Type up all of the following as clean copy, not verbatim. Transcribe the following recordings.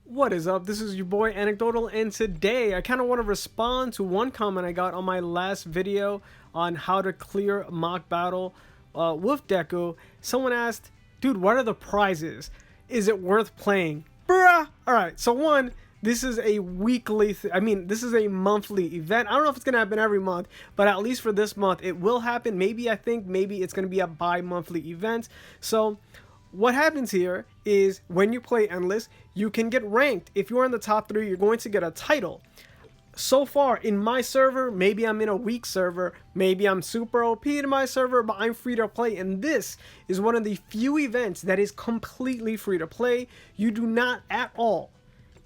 What is up? This is your boy Anecdotal, and today I kind of want to respond to one comment I got on my last video on how to clear mock battle with Deku. Someone asked, dude, what are the prizes? Is it worth playing? Bruh! Alright, so one, this is a weekly, this is a monthly event. I don't know if it's going to happen every month, but at least for this month, it will happen. Maybe it's going to be a bi-monthly event. So what happens here is when you play Endless, you can get ranked. If you're in the top 3, you're going to get a title. So far in my server, maybe I'm in a weak server, maybe I'm super OP in my server, but I'm free to play, and this is one of the few events that is completely free to play. You do not at all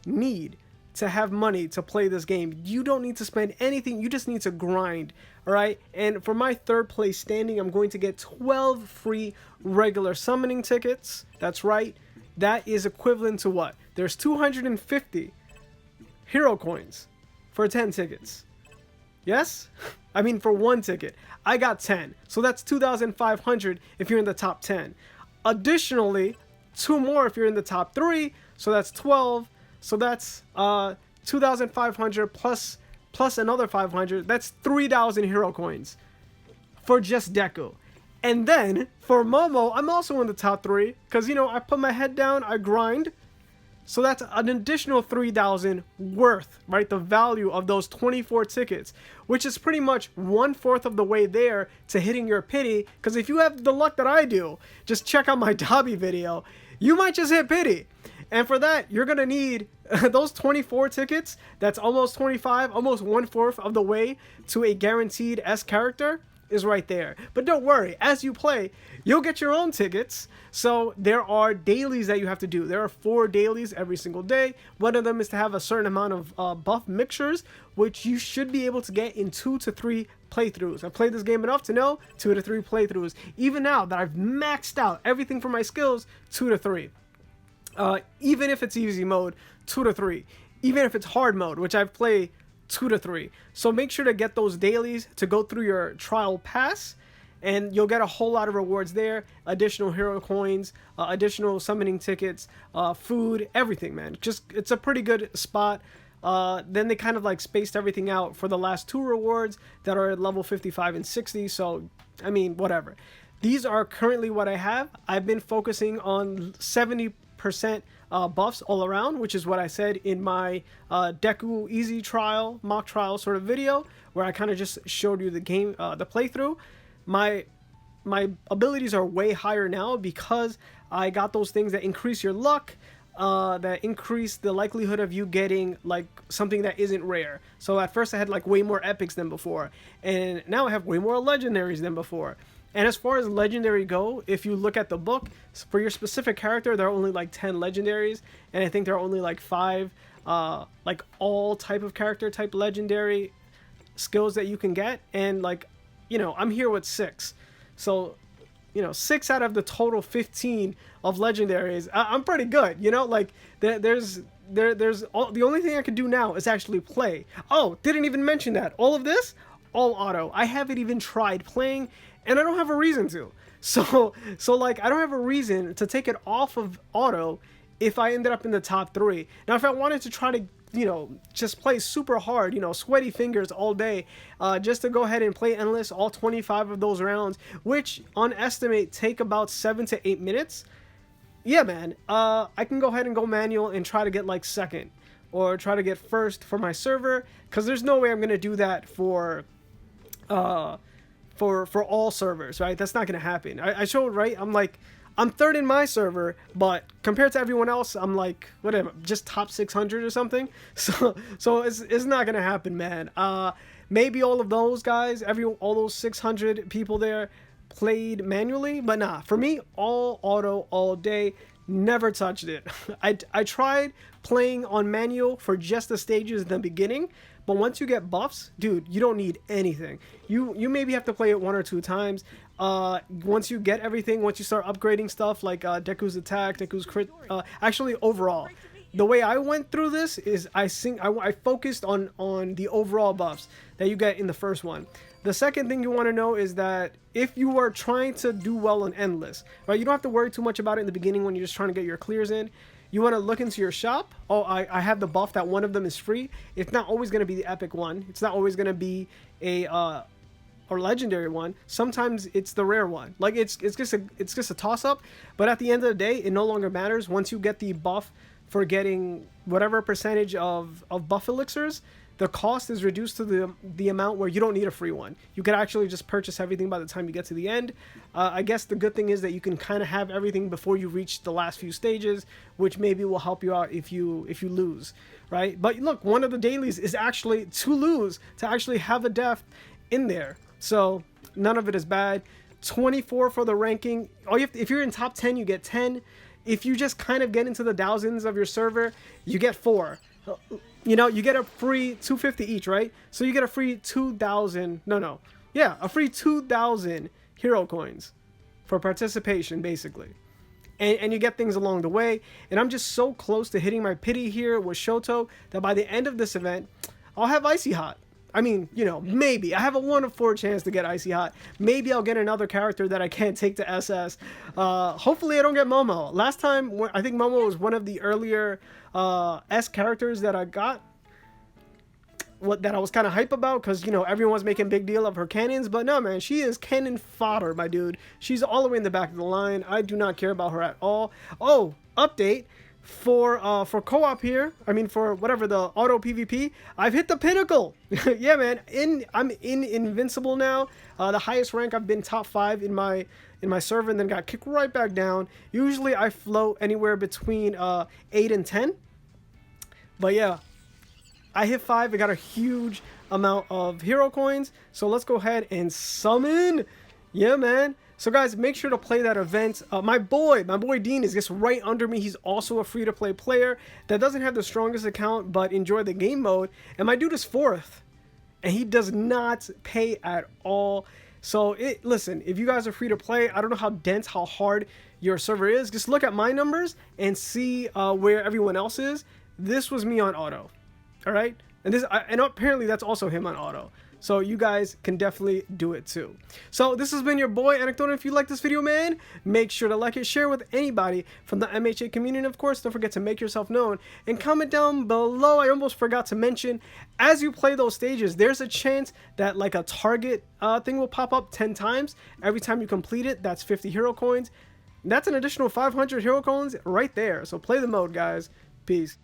need to have money to play this game. You don't need to spend anything, you just need to grind. Alright, and for my third place standing, I'm going to get 12 free regular summoning tickets. That's right, that is equivalent to what? There's 250 hero coins for 10 tickets. Yes? I mean for one ticket. I got 10, so that's 2,500 if you're in the top 10. Additionally, 2 more if you're in the top 3, so that's 12. So that's 2,500 plus another 500. That's 3,000 hero coins for just Deku. And then for Momo, I'm also in the top 3 because, you know, I put my head down, I grind. So that's an additional 3,000 worth, right? The value of those 24 tickets, which is pretty much 1/4 of the way there to hitting your pity. Because if you have the luck that I do, just check out my Dobby video, you might just hit pity. And for that, you're going to need those 24 tickets. That's almost 25, almost 1/4 of the way to a guaranteed S character is right there. But don't worry, as you play, you'll get your own tickets. So there are dailies that you have to do. There are 4 dailies every single day. One of them is to have a certain amount of buff mixtures, which you should be able to get in 2 to 3 playthroughs. I've played this game enough to know 2 to 3 playthroughs. Even now that I've maxed out everything for my skills, 2 to 3. Even if it's easy mode, 2 to 3. Even if it's hard mode, which I've played, 2 to 3. So make sure to get those dailies to go through your trial pass, and you'll get a whole lot of rewards there. Additional hero coins, additional summoning tickets, food, everything, man. Just, it's a pretty good spot. Then they kind of like spaced everything out for the last 2 rewards that are at level 55 and 60. So, I mean, whatever. These are currently what I have. I've been focusing on 70% buffs all around, which is what I said in my Deku easy trial, mock trial sort of video, where I kind of just showed you the game, the playthrough. My abilities are way higher now because I got those things that increase your luck, that increase the likelihood of you getting like something that isn't rare. So at first I had like way more epics than before, and now I have way more legendaries than before. And as far as legendary go, if you look at the book, for your specific character, there are only like 10 legendaries, and I think there are only like 5 like all type of character type legendary skills that you can get. And like, you know, I'm here with 6. So, you know, 6 out of the total 15 of legendaries, I'm pretty good, you know, like there's the only thing I can do now is actually play. Oh, didn't even mention that. All of this, all auto. I haven't even tried playing, and I don't have a reason to. So like, I don't have a reason to take it off of auto if I ended up in the top 3. Now, if I wanted to try to, you know, just play super hard, you know, sweaty fingers all day, just to go ahead and play Endless, all 25 of those rounds, which on estimate take about 7 to 8 minutes. Yeah, man, I can go ahead and go manual and try to get like 2nd or try to get 1st for my server, because there's no way I'm gonna do that for all servers, right? That's not gonna happen. I showed, right? I'm 3rd in my server, but compared to everyone else, I'm like, whatever, just top 600 or something. So it's not gonna happen, man. Maybe all of those guys, all those 600 people there played manually, but nah, for me, all auto all day. Never touched it. I tried playing on manual for just the stages in the beginning, but once you get buffs, dude, you don't need anything. You maybe have to play it 1 or 2 times. Once you get everything, once you start upgrading stuff like Deku's attack, Deku's crit, actually overall, the way I went through this is I focused on the overall buffs that you get in the first one. The second thing you want to know is that if you are trying to do well on Endless, right, you don't have to worry too much about it in the beginning when you're just trying to get your clears in. you want to look into your shop. Oh, I have the buff that one of them is free. It's not always going to be the epic one. It's not always going to be a or legendary one. Sometimes it's the rare one. Like it's just a toss up. But at the end of the day, it no longer matters. Once you get the buff for getting whatever percentage of buff elixirs, the cost is reduced to the amount where you don't need a free one. You could actually just purchase everything by the time you get to the end. I guess the good thing is that you can kind of have everything before you reach the last few stages, which maybe will help you out if you lose, right? But look, one of the dailies is actually to lose, to actually have a death in there. So none of it is bad. 24 for the ranking. If you're in top 10, you get 10. If you just kind of get into the thousands of your server, you get 4. You know, you get a free 250 each, right? So you get a free 2,000. A free 2,000 hero coins for participation, basically. And you get things along the way. And I'm just so close to hitting my pity here with Shoto that by the end of this event, I'll have Icy Hot. I mean, you know, maybe. I have a 1 of 4 chance to get Icy Hot. Maybe I'll get another character that I can't take to SS. Hopefully I don't get Momo. Last time, I think Momo was one of the earlier S characters that I got. That I was kind of hype about because, you know, everyone was making a big deal of her cannons. But no, man, she is cannon fodder, my dude. She's all the way in the back of the line. I do not care about her at all. Oh, update. For co-op here, I mean for whatever the auto PvP, I've hit the pinnacle. Yeah, man, I'm in invincible now. The highest rank I've been top 5 in my server, and then got kicked right back down. Usually I float anywhere between 8 and 10, but yeah, I hit 5. I got a huge amount of hero coins, so let's go ahead and summon. Yeah, man. So guys, make sure to play that event. My boy Dean is just right under me. He's also a free-to-play player that doesn't have the strongest account, but enjoy the game mode. And my dude is 4th, and he does not pay at all. So listen, if you guys are free to play, I don't know how dense, how hard your server is. Just look at my numbers and see where everyone else is. This was me on auto, all right? And apparently that's also him on auto. So you guys can definitely do it too. So this has been your boy Anecdotal. If you like this video, man, make sure to like it, share with anybody from the MHA community. And of course, don't forget to make yourself known and comment down below. I almost forgot to mention, as you play those stages, there's a chance that like a target thing will pop up 10 times. Every time you complete it, that's 50 hero coins. That's an additional 500 hero coins right there. So play the mode, guys. Peace.